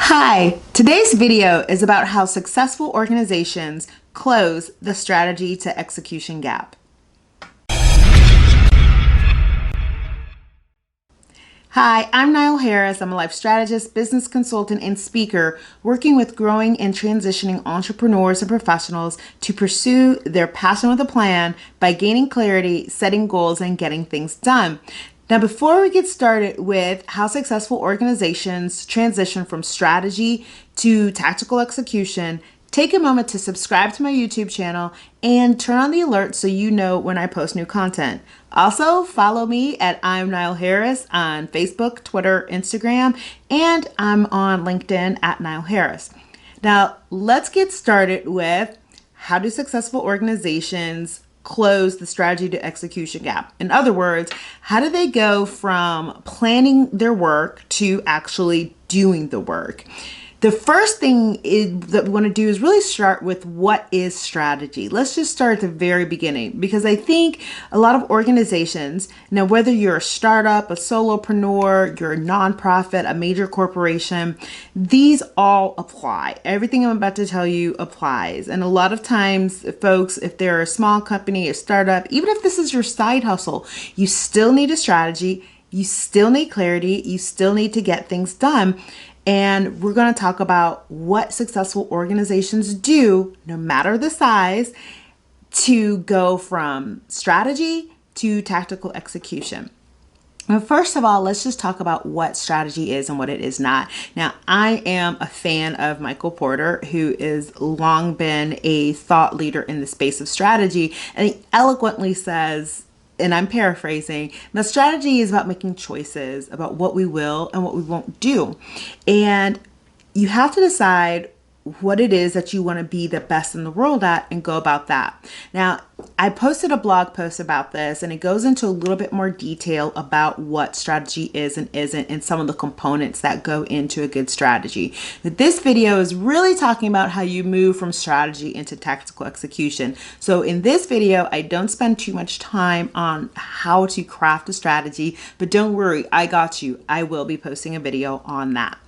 Hi, today's video is about how successful organizations close the strategy to execution gap. Hi, I'm Nile Harris. I'm a life strategist, business consultant, and speaker working with growing and transitioning entrepreneurs and professionals to pursue their passion with a plan by gaining clarity, setting goals, and getting things done. Now, before we get started with how successful organizations transition from strategy to tactical execution, take a moment to subscribe to my YouTube channel and turn on the alerts so you know when I post new content. Also, follow me at I'm Nile Harris on Facebook, Twitter, Instagram, and I'm on LinkedIn at Nile Harris. Now, let's get started with how do successful organizations close the strategy to execution gap. In other words, how do they go from planning their work to actually doing the work? The first thing that we want to do is really start with what is strategy. Let's just start at the very beginning, because I think a lot of organizations, now whether you're a startup, a solopreneur, you're a nonprofit, a major corporation, these all apply. Everything I'm about to tell you applies. And a lot of times, folks, if they're a small company, a startup, even if this is your side hustle, you still need a strategy, you still need clarity, you still need to get things done. And we're going to talk about what successful organizations do, no matter the size, to go from strategy to tactical execution. Now, first of all, let's just talk about what strategy is and what it is not. Now, I am a fan of Michael Porter, who has long been a thought leader in the space of strategy, and he eloquently says, and I'm paraphrasing, now strategy is about making choices about what we will and what we won't do. And you have to decide what it is that you want to be the best in the world at and go about that. Now, I posted a blog post about this, and it goes into a little bit more detail about what strategy is and isn't and some of the components that go into a good strategy. But this video is really talking about how you move from strategy into tactical execution. So in this video, I don't spend too much time on how to craft a strategy, but don't worry, I got you. I will be posting a video on that.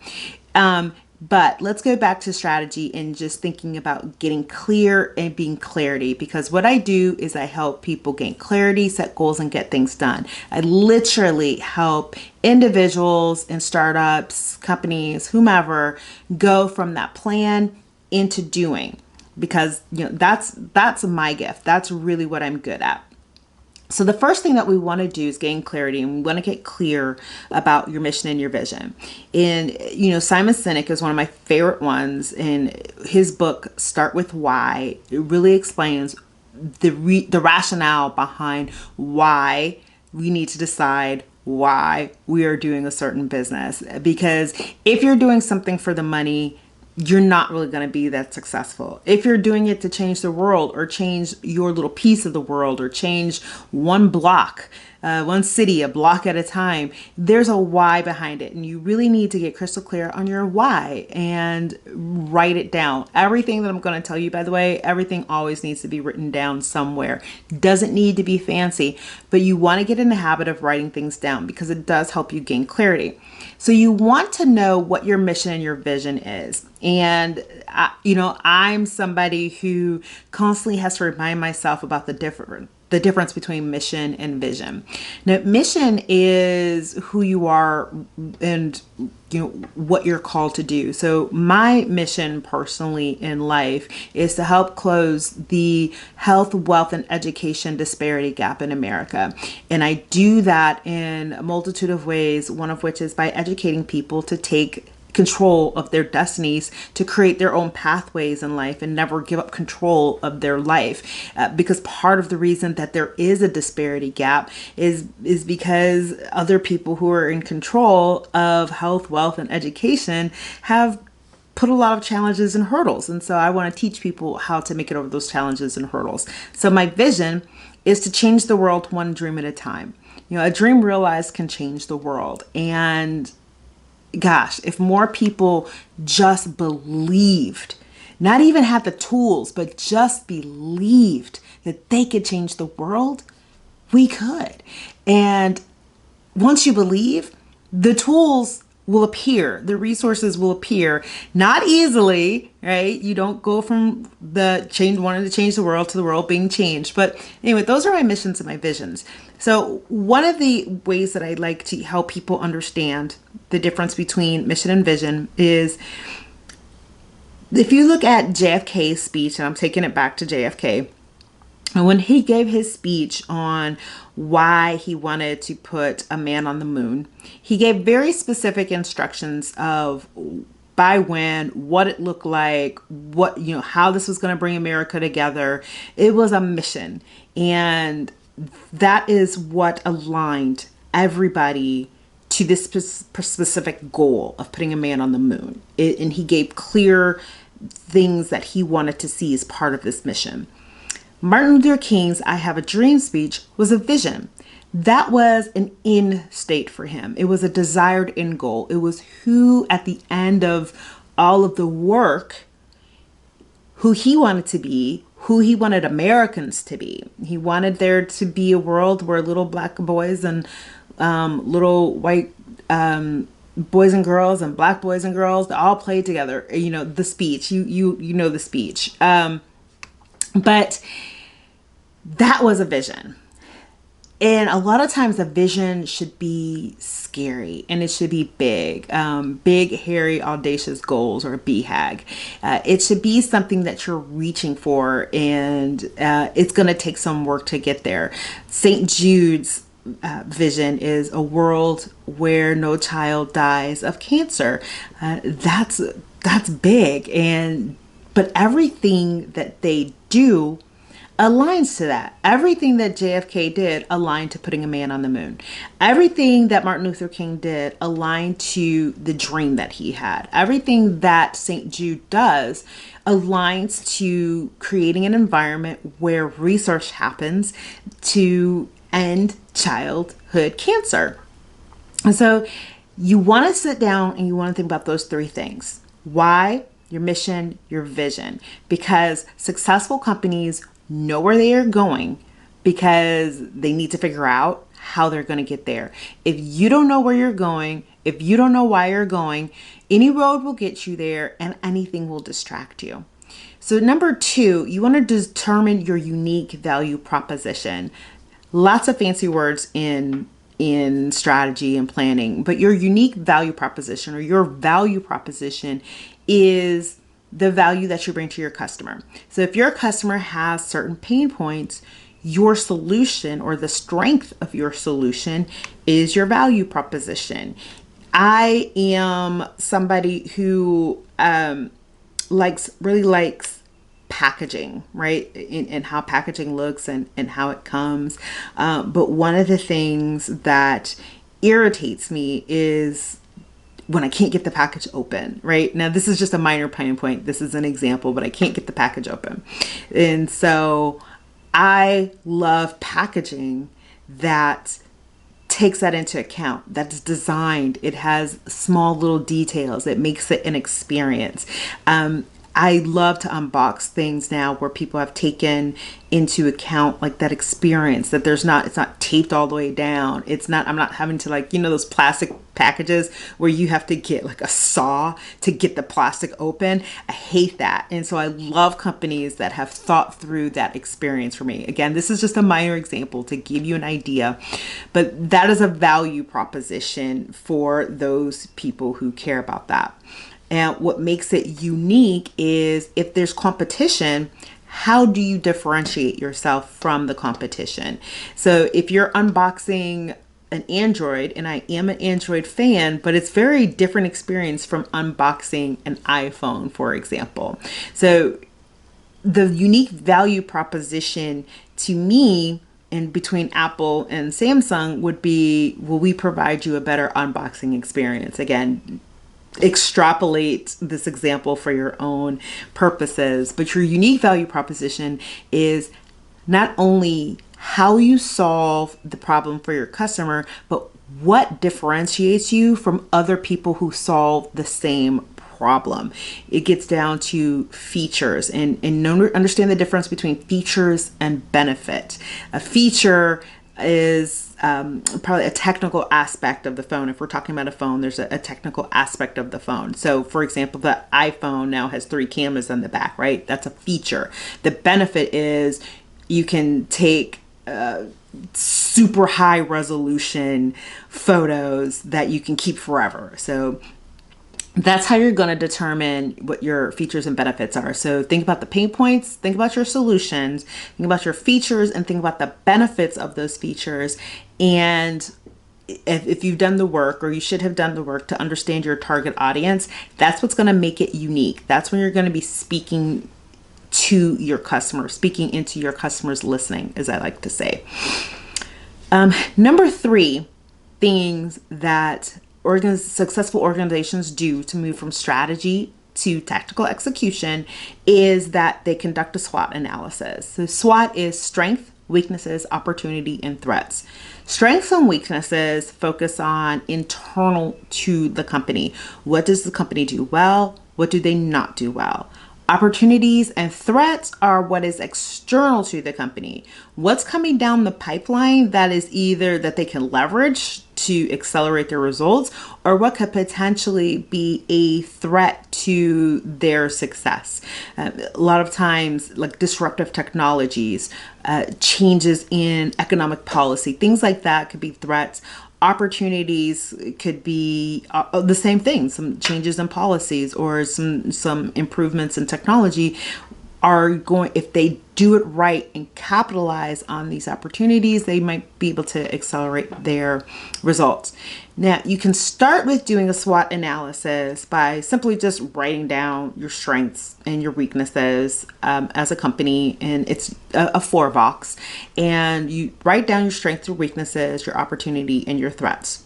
But let's go back to strategy and just thinking about getting clear and being clarity, because what I do is I help people gain clarity, set goals, and get things done. I literally help individuals and startups, companies, whomever, go from that plan into doing, because that's my gift. That's really what I'm good at. So the first thing that we want to do is gain clarity, and we want to get clear about your mission and your vision. And, Simon Sinek is one of my favorite ones. In his book, Start With Why, it really explains the rationale behind why we need to decide why we are doing a certain business. Because if you're doing something for the money, you're not really going to be that successful. If you're doing it to change the world, or change your little piece of the world, or change one block, one city, a block at a time, there's a why behind it. And you really need to get crystal clear on your why and write it down. Everything that I'm going to tell you, by the way, everything always needs to be written down somewhere. Doesn't need to be fancy, but you want to get in the habit of writing things down, because it does help you gain clarity. So you want to know what your mission and your vision is. And, I'm somebody who constantly has to remind myself about the difference between mission and vision. Now, mission is who you are and what you're called to do. So my mission personally in life is to help close the health, wealth, and education disparity gap in America. And I do that in a multitude of ways, one of which is by educating people to take control of their destinies, to create their own pathways in life and never give up control of their life. Because part of the reason that there is a disparity gap is because other people who are in control of health, wealth, and education have put a lot of challenges and hurdles. And so I want to teach people how to make it over those challenges and hurdles. So my vision is to change the world one dream at a time. A dream realized can change the world. And gosh, if more people just believed, not even had the tools, but just believed that they could change the world, we could. And once you believe, the tools will appear. The resources will appear, not easily, right? You don't go from wanting to change the world to the world being changed. But anyway, those are my missions and my visions. So one of the ways that I like to help people understand the difference between mission and vision is, if you look at JFK's speech, and I'm taking it back to JFK, and when he gave his speech on why he wanted to put a man on the moon, he gave very specific instructions of by when, what it looked like, how this was going to bring America together. It was a mission. And that is what aligned everybody to this specific goal of putting a man on the moon. And he gave clear things that he wanted to see as part of this mission. Martin Luther King's I Have a Dream speech was a vision. That was an end state for him. It was a desired end goal. It was who, at the end of all of the work, who he wanted to be, who he wanted Americans to be. He wanted there to be a world where little black boys and little white boys and girls and black boys and girls, they all played together. You know, the speech, you know the speech. But that was a vision. And a lot of times a vision should be scary and it should be big, big, hairy, audacious goals, or a BHAG. It should be something that you're reaching for, and it's going to take some work to get there. St. Jude's vision is a world where no child dies of cancer. That's big, but everything that they do aligns to that. Everything that JFK did aligned to putting a man on the moon. Everything that Martin Luther King did aligned to the dream that he had. Everything that St. Jude does aligns to creating an environment where research happens to end childhood cancer. And so you want to sit down and you want to think about those three things. Why? Your mission, your vision. Because successful companies know where they are going because they need to figure out how they're going to get there. If you don't know where you're going, if you don't know why you're going, any road will get you there and anything will distract you. So number 2, you want to determine your unique value proposition. Lots of fancy words in strategy and planning, but your unique value proposition, or your value proposition, is the value that you bring to your customer. So if your customer has certain pain points, your solution, or the strength of your solution, is your value proposition. I am somebody who really likes packaging, right? And how packaging looks and how it comes. But one of the things that irritates me is when I can't get the package open, right? Now, this is just a minor pain point. This is an example, but I can't get the package open. And so I love packaging that takes that into account, that's designed. It has small little details. It makes it an experience. I love to unbox things now where people have taken into account like that experience, that it's not taped all the way down. I'm not having to those plastic packages where you have to get like a saw to get the plastic open. I hate that. And so I love companies that have thought through that experience for me. Again, this is just a minor example to give you an idea, but that is a value proposition for those people who care about that. And what makes it unique is, if there's competition, how do you differentiate yourself from the competition? So if you're unboxing an Android, and I am an Android fan, but it's very different experience from unboxing an iPhone, for example. So the unique value proposition to me, and between Apple and Samsung, would be, will we provide you a better unboxing experience? Again, extrapolate this example for your own purposes, but your unique value proposition is not only how you solve the problem for your customer, but what differentiates you from other people who solve the same problem. It gets down to features, and understand the difference between features and benefit. A feature is probably a technical aspect of the phone. If we're talking about a phone, there's a technical aspect of the phone. So for example, the iPhone now has 3 cameras on the back, right? That's a feature. The benefit is you can take super high resolution photos that you can keep forever. So that's how you're going to determine what your features and benefits are. So think about the pain points, think about your solutions, think about your features, and think about the benefits of those features. And if you've done the work, or you should have done the work to understand your target audience, that's what's going to make it unique. That's when you're going to be speaking to your customer, speaking into your customers, listening, as I like to say. Number 3 things that successful organizations do to move from strategy to tactical execution is that they conduct a SWOT analysis. So SWOT is strength, weaknesses, opportunity, and threats. Strengths and weaknesses focus on internal to the company. What does the company do well? What do they not do well? Opportunities and threats are what is external to the company. What's coming down the pipeline that is either that they can leverage to accelerate their results, or what could potentially be a threat to their success. A lot of times, like disruptive technologies, changes in economic policy, things like that could be threats. Opportunities could be the same thing, some changes in policies or some improvements in technology are going, if they do it right and capitalize on these opportunities, they might be able to accelerate their results. Now, you can start with doing a SWOT analysis by simply just writing down your strengths and your weaknesses as a company, and it's a 4-box. And you write down your strengths, your weaknesses, your opportunity, and your threats.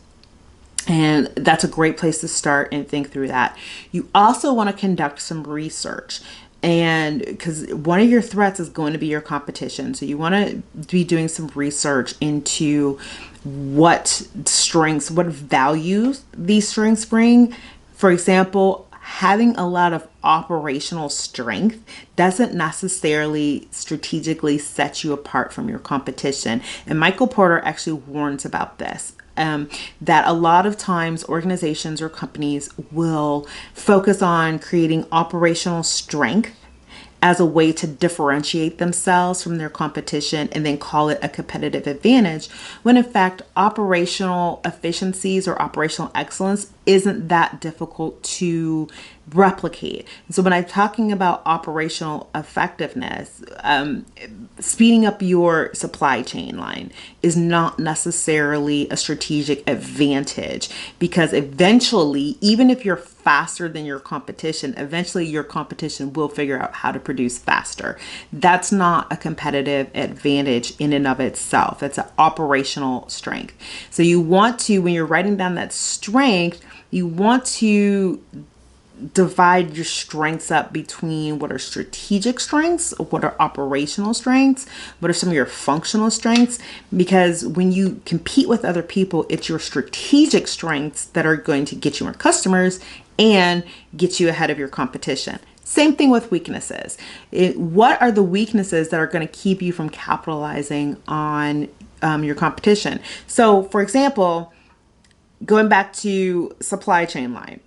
And that's a great place to start and think through that. You also want to conduct some research. And because one of your threats is going to be your competition. So you want to be doing some research into what strengths, what values these strengths bring. For example, having a lot of operational strength doesn't necessarily strategically set you apart from your competition. And Michael Porter actually warns about this. That a lot of times organizations or companies will focus on creating operational strength as a way to differentiate themselves from their competition and then call it a competitive advantage, when in fact operational efficiencies or operational excellence isn't that difficult to replicate. So when I'm talking about operational effectiveness, speeding up your supply chain line is not necessarily a strategic advantage, because eventually, even if you're faster than your competition, eventually your competition will figure out how to produce faster. That's not a competitive advantage in and of itself. It's an operational strength. So you want to, when you're writing down that strength, you want to divide your strengths up between what are strategic strengths, what are operational strengths, what are some of your functional strengths, because when you compete with other people, it's your strategic strengths that are going to get you more customers and get you ahead of your competition. Same thing with weaknesses. What are the weaknesses that are going to keep you from capitalizing on your competition? So for example, going back to supply chain line,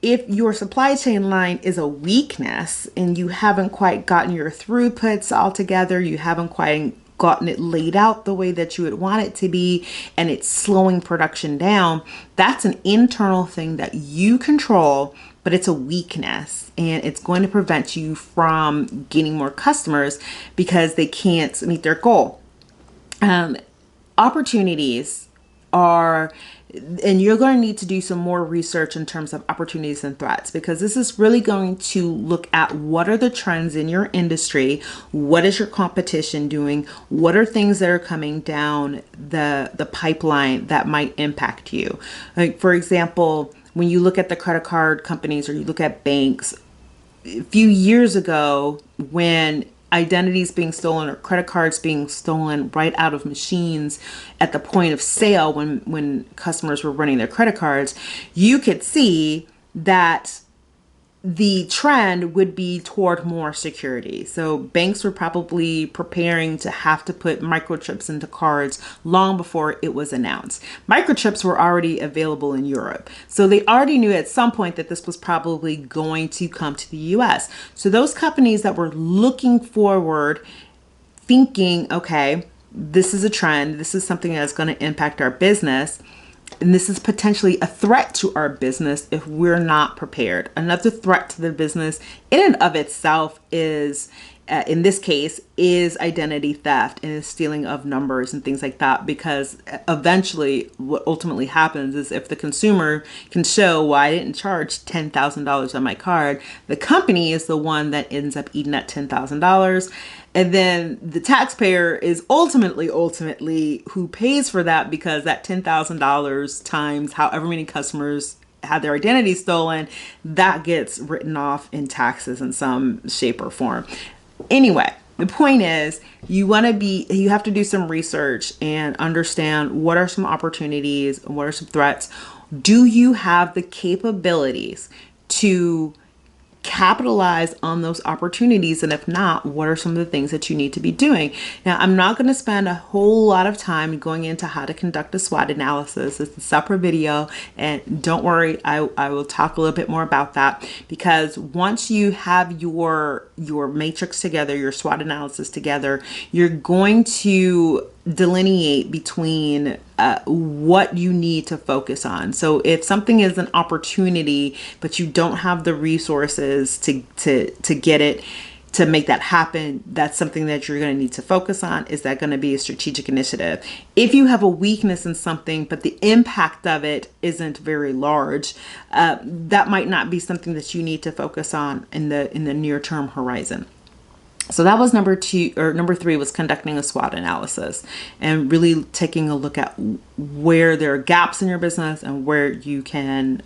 if your supply chain line is a weakness and you haven't quite gotten your throughputs all together, you haven't quite gotten it laid out the way that you would want it to be, and it's slowing production down, that's an internal thing that you control, but it's a weakness, and it's going to prevent you from gaining more customers because they can't meet their goal. Opportunities are, and you're going to need to do some more research in terms of opportunities and threats, because this is really going to look at what are the trends in your industry, what is your competition doing, what are things that are coming down the pipeline that might impact you. Like for example, when you look at the credit card companies or you look at banks, a few years ago when identities being stolen or credit cards being stolen right out of machines at the point of sale when customers were running their credit cards, you could see that the trend would be toward more security. So banks were probably preparing to have to put microchips into cards long before it was announced. Microchips were already available in Europe. So they already knew at some point that this was probably going to come to the US. So those companies that were looking forward, thinking, okay, this is a trend, this is something that's going to impact our business, and this is potentially a threat to our business if we're not prepared. Another threat to the business in and of itself is, in this case, is identity theft and the stealing of numbers and things like that. Because eventually what ultimately happens is if the consumer can show, well, I didn't charge $10,000 on my card, the company is the one that ends up eating that $10,000. And then the taxpayer is ultimately who pays for that, because that $10,000 times however many customers had their identity stolen, that gets written off in taxes in some shape or form. Anyway, the point is you have to do some research and understand what are some opportunities and what are some threats. Do you have the capabilities to capitalize on those opportunities? And if not, what are some of the things that you need to be doing? Now, I'm not going to spend a whole lot of time going into how to conduct a SWOT analysis. It's a separate video, and don't worry, I will talk a little bit more about that, because once you have your matrix together, your SWOT analysis together, you're going to delineate between what you need to focus on. So if something is an opportunity, but you don't have the resources to get it, to make that happen, that's something that you're going to need to focus on. Is that going to be a strategic initiative? If you have a weakness in something, but the impact of it isn't very large, that might not be something that you need to focus on in the near term horizon. So that was number 3 was conducting a SWOT analysis and really taking a look at where there are gaps in your business and where you can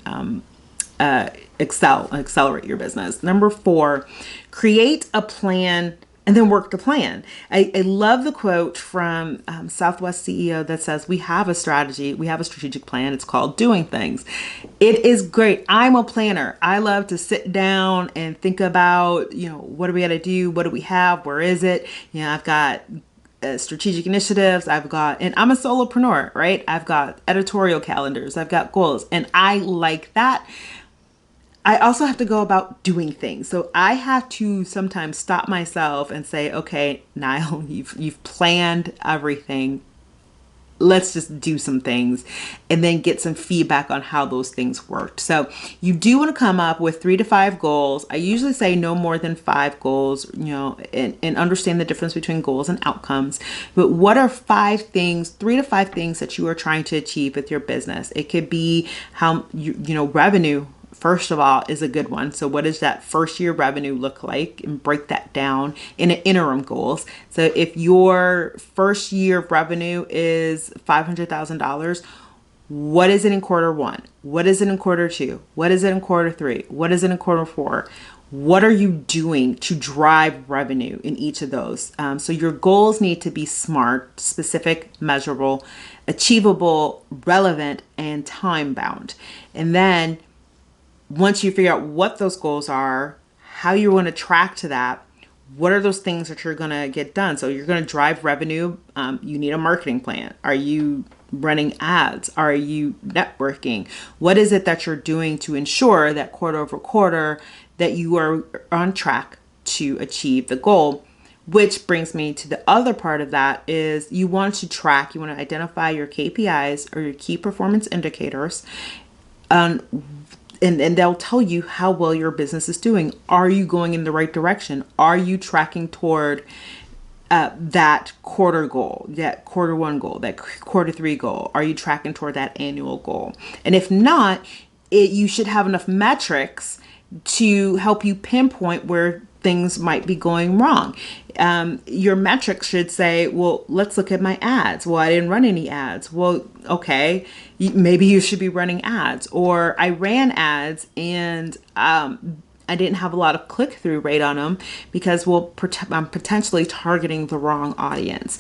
accelerate your business. Number 4, create a plan and then work the plan. I love the quote from Southwest CEO that says, we have a strategy, we have a strategic plan. It's called doing things. It is great. I'm a planner. I love to sit down and think about, what do we got to do? What do we have? Where is it? I've got strategic initiatives. And I'm a solopreneur, right? I've got editorial calendars. I've got goals, and I like that. I also have to go about doing things. So I have to sometimes stop myself and say, okay, Nile, you've planned everything. Let's just do some things and then get some feedback on how those things worked. So you do want to come up with 3 to 5 goals. I usually say no more than 5 goals, and understand the difference between goals and outcomes. But what are 3 to 5 things that you are trying to achieve with your business? It could be how revenue, first of all, is a good one. So what does that first year revenue look like? And break that down into interim goals. So if your first year of revenue is $500,000, what is it in quarter 1? What is it in quarter 2? What is it in quarter 3? What is it in quarter 4? What are you doing to drive revenue in each of those? So your goals need to be SMART, specific, measurable, achievable, relevant, and time bound. And then once you figure out what those goals are, how you want to track to that, what are those things that you're going to get done? So you're going to drive revenue. You need a marketing plan. Are you running ads? Are you networking? What is it that you're doing to ensure that quarter over quarter that you are on track to achieve the goal? Which brings me to the other part of that is you want to identify your KPIs or your key performance indicators. And they'll tell you how well your business is doing. Are you going in the right direction? Are you tracking toward that quarter goal, that quarter 1 goal, that quarter 3 goal? Are you tracking toward that annual goal? And if not, you should have enough metrics to help you pinpoint where things might be going wrong. Your metrics should say, well, let's look at my ads. Well, I didn't run any ads. Well, okay, maybe you should be running ads. Or I ran ads and I didn't have a lot of click-through rate on them because I'm potentially targeting the wrong audience.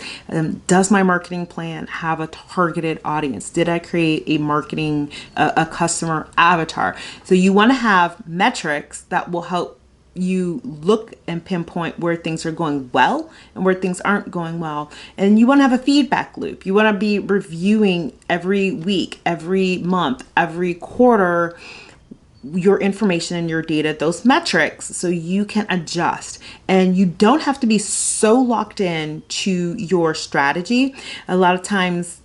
Does my marketing plan have a targeted audience? Did I create a customer avatar? So you want to have metrics that will help you look and pinpoint where things are going well and where things aren't going well. And you want to have a feedback loop. You want to be reviewing every week, every month, every quarter, your information and your data, those metrics, so you can adjust. And you don't have to be so locked in to your strategy. A lot of times,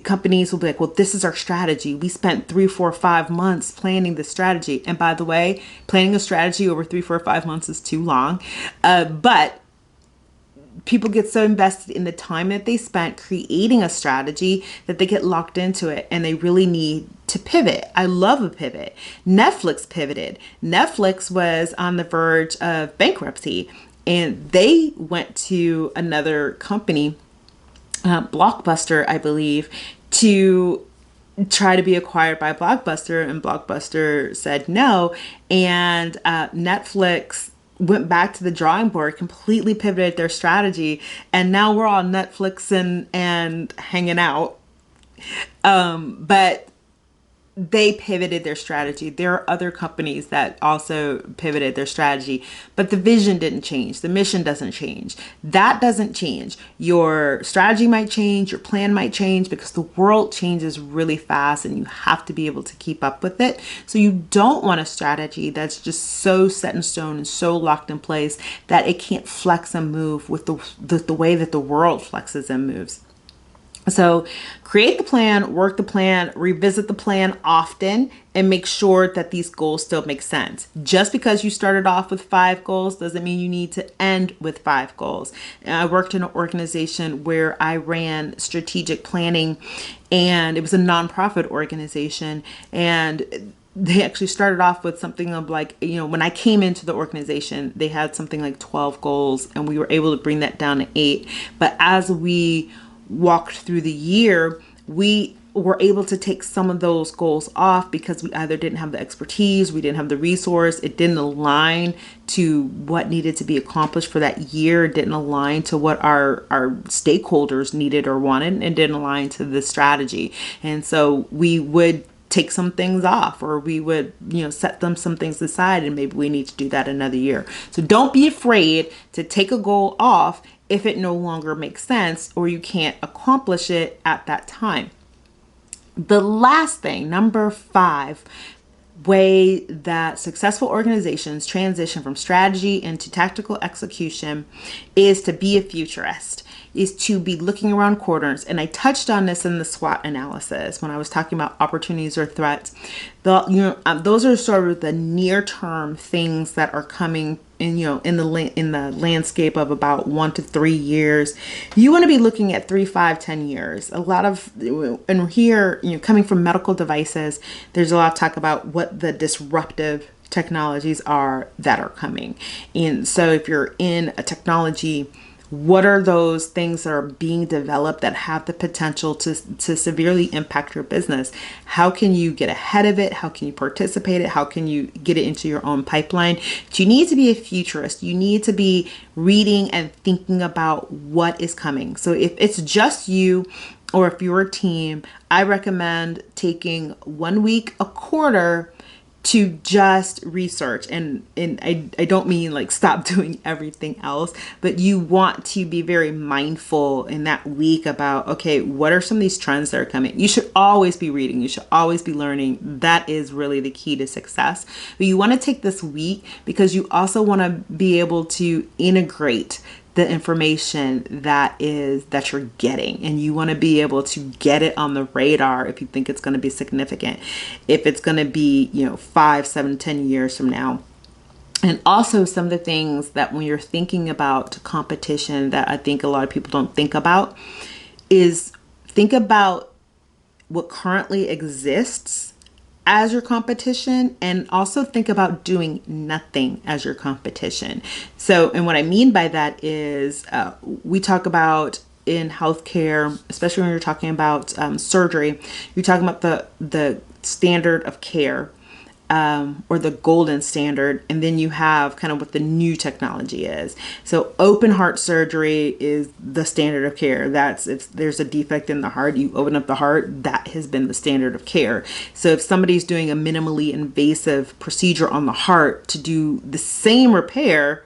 companies will be like, well, this is our strategy. We spent 3, 4, 5 months planning the strategy. And by the way, planning a strategy over 3, 4, 5 months is too long. But people get so invested in the time that they spent creating a strategy that they get locked into it and they really need to pivot. I love a pivot. Netflix pivoted. Netflix was on the verge of bankruptcy and they went to another company, Blockbuster, I believe, to try to be acquired by Blockbuster, and Blockbuster said no. And Netflix went back to the drawing board, completely pivoted their strategy, and now we're all Netflix and hanging out. But they pivoted their strategy. There are other companies that also pivoted their strategy, but the vision didn't change. The mission doesn't change. That doesn't change. Your strategy might change, your plan might change because the world changes really fast and you have to be able to keep up with it. So you don't want a strategy that's just so set in stone and so locked in place that it can't flex and move with the way that the world flexes and moves. So create the plan, work the plan, revisit the plan often, and make sure that these goals still make sense. Just because you started off with 5 goals doesn't mean you need to end with 5 goals. I worked in an organization where I ran strategic planning, and it was a nonprofit organization, and they actually started off with something of like, when I came into the organization, they had something like 12 goals, and we were able to bring that down to 8. But as we walked through the year, we were able to take some of those goals off because we either didn't have the expertise, we didn't have the resource, it didn't align to what needed to be accomplished for that year, it didn't align to what our stakeholders needed or wanted, and didn't align to the strategy. And so we would take some things off, or we would, set some things aside, and maybe we need to do that another year. So don't be afraid to take a goal off if it no longer makes sense or you can't accomplish it at that time. The last thing, number 5, way that successful organizations transition from strategy into tactical execution is to be a futurist, is to be looking around corners. And I touched on this in the SWOT analysis when I was talking about opportunities or threats. Those are sort of the near-term things that are coming in, in the landscape of about 1 to 3 years. You want to be looking at 3, 5, 10 years. A lot of, and here, coming from medical devices, there's a lot of talk about what the disruptive technologies are that are coming. And so if you're in a technology, what are those things that are being developed that have the potential to severely impact your business? How can you get ahead of it? How can you participate it? How can you get it into your own pipeline? But you need to be a futurist. You need to be reading and thinking about what is coming. So if it's just you, or if you're a team, I recommend taking 1 week a quarter to just research. And I don't mean like stop doing everything else, but you want to be very mindful in that week about, okay, what are some of these trends that are coming? You should always be reading. You should always be learning. That is really the key to success. But you want to take this week because you also want to be able to integrate the information that you're getting, and you want to be able to get it on the radar if you think it's going to be significant, if it's going to be 5, 7, 10 years from now. And also some of the things that when you're thinking about competition that I think a lot of people don't think about is think about what currently exists as your competition, and also think about doing nothing as your competition. So, and what I mean by that is we talk about in healthcare, especially when you're talking about surgery, you're talking about the standard of care. or the golden standard, and then you have kind of what the new technology is. So open heart surgery is the standard of care. That's if there's a defect in the heart, you open up the heart, that has been the standard of care. So if somebody's doing a minimally invasive procedure on the heart to do the same repair,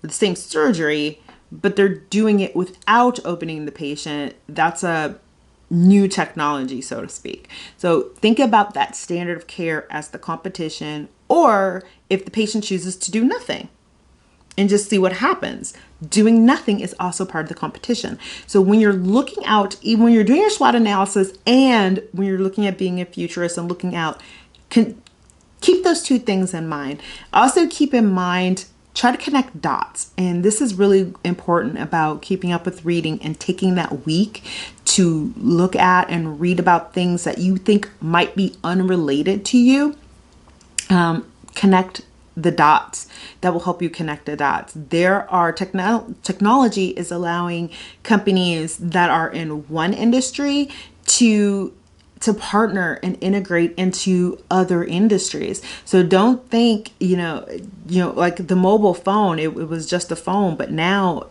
the same surgery, but they're doing it without opening the patient, that's a new technology, so to speak. So think about that standard of care as the competition, or if the patient chooses to do nothing and just see what happens. Doing nothing is also part of the competition. So when you're looking out, even when you're doing your SWOT analysis and when you're looking at being a futurist and looking out, keep those two things in mind. Also keep in mind, try to connect dots. And this is really important about keeping up with reading and taking that week to look at and read about things that you think might be unrelated to you. Connect the dots. That will help you connect the dots. There are technology is allowing companies that are in one industry to partner and integrate into other industries. So don't think, like the mobile phone, it was just a phone, but now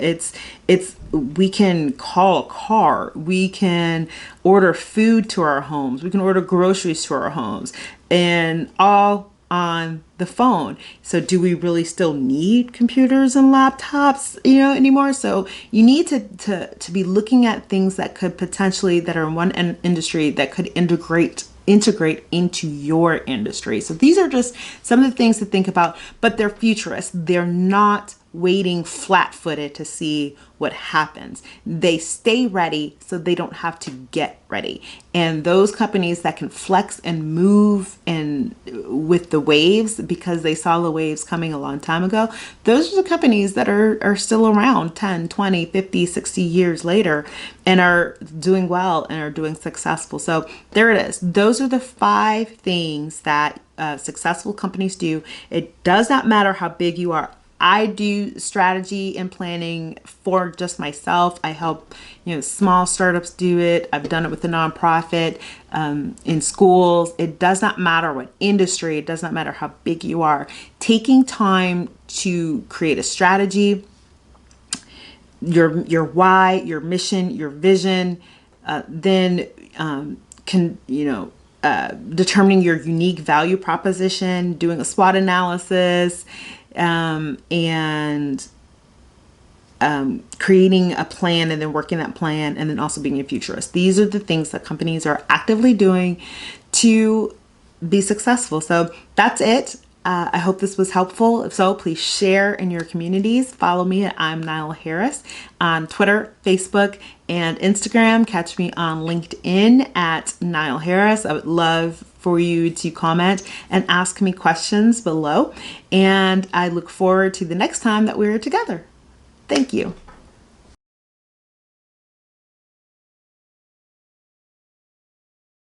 we can call a car, we can order food to our homes, we can order groceries to our homes, and all on the phone. So do we really still need computers and laptops, anymore? So you need to be looking at things that could potentially, that are in one industry that could integrate into your industry. So these are just some of the things to think about, but they're futurists. They're not waiting flat-footed to see what happens. They stay ready so they don't have to get ready. And those companies that can flex and move and with the waves, because they saw the waves coming a long time ago, those are the companies that are still around 10, 20, 50, 60 years later and are doing well and are doing successful. So there it is. Those are the 5 things that successful companies do. It does not matter how big you are. I do strategy and planning for just myself. I help, small startups do it. I've done it with a nonprofit, in schools. It does not matter what industry. It does not matter how big you are. Taking time to create a strategy, your why, your mission, your vision, then determining your unique value proposition, doing a SWOT analysis, and creating a plan and then working that plan, and then also being a futurist. These are the things that companies are actively doing to be successful. So that's it. I hope this was helpful. If so, please share in your communities. Follow me at I'm Nile Harris on Twitter, Facebook, and Instagram. Catch me on LinkedIn at Nile Harris. I would love for you to comment and ask me questions below. And I look forward to the next time that we're together. Thank you.